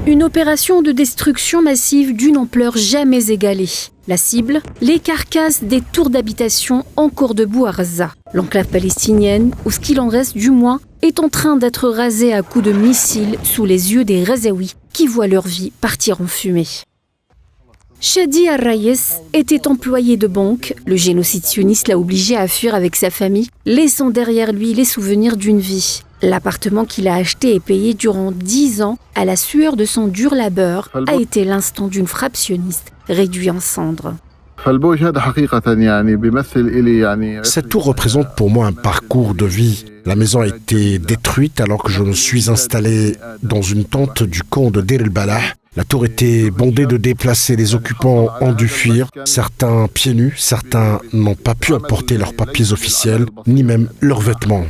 Une opération de destruction massive d'une ampleur jamais égalée. La cible, les carcasses des tours d'habitation encore debout à Gaza. L'enclave palestinienne, ou ce qu'il en reste du moins, est en train d'être rasée à coups de missiles sous les yeux des Gazaouis qui voient leur vie partir en fumée. Shadi Al-Raïs était employé de banque. Le génocide sioniste l'a obligé à fuir avec sa famille, laissant derrière lui les souvenirs d'une vie. L'appartement qu'il a acheté et payé durant 10 ans à la sueur de son dur labeur a été l'instant d'une frappe sioniste réduit en cendres. Cette tour représente pour moi un parcours de vie. La maison a été détruite alors que je me suis installé dans une tente du camp de Deir el-Balah. La tour était bondée de déplacés. Les occupants ont dû fuir, certains pieds nus, certains n'ont pas pu emporter leurs papiers officiels, ni même leurs vêtements.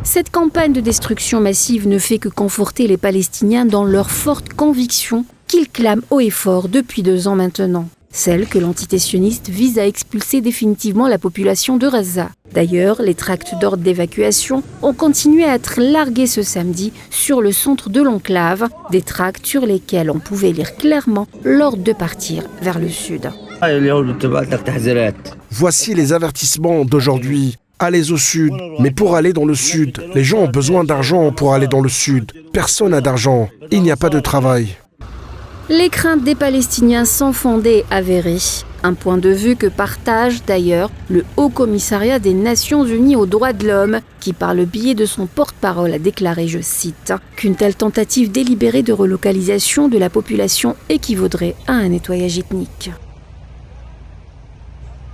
Cette campagne de destruction massive ne fait que conforter les Palestiniens dans leur forte conviction qu'ils clament haut et fort depuis 2 ans maintenant. Celle que l'entité sioniste vise à expulser définitivement la population de Gaza. D'ailleurs, les tracts d'ordre d'évacuation ont continué à être largués ce samedi sur le centre de l'enclave, des tracts sur lesquels on pouvait lire clairement l'ordre de partir vers le sud. Voici les avertissements d'aujourd'hui. Allez au sud, mais pour aller dans le sud, les gens ont besoin d'argent pour aller dans le sud. Personne n'a d'argent, il n'y a pas de travail. Les craintes des Palestiniens sont fondées et avérées. Un point de vue que partage d'ailleurs le Haut Commissariat des Nations Unies aux droits de l'homme, qui par le biais de son porte-parole a déclaré, je cite, qu'une telle tentative délibérée de relocalisation de la population équivaudrait à un nettoyage ethnique.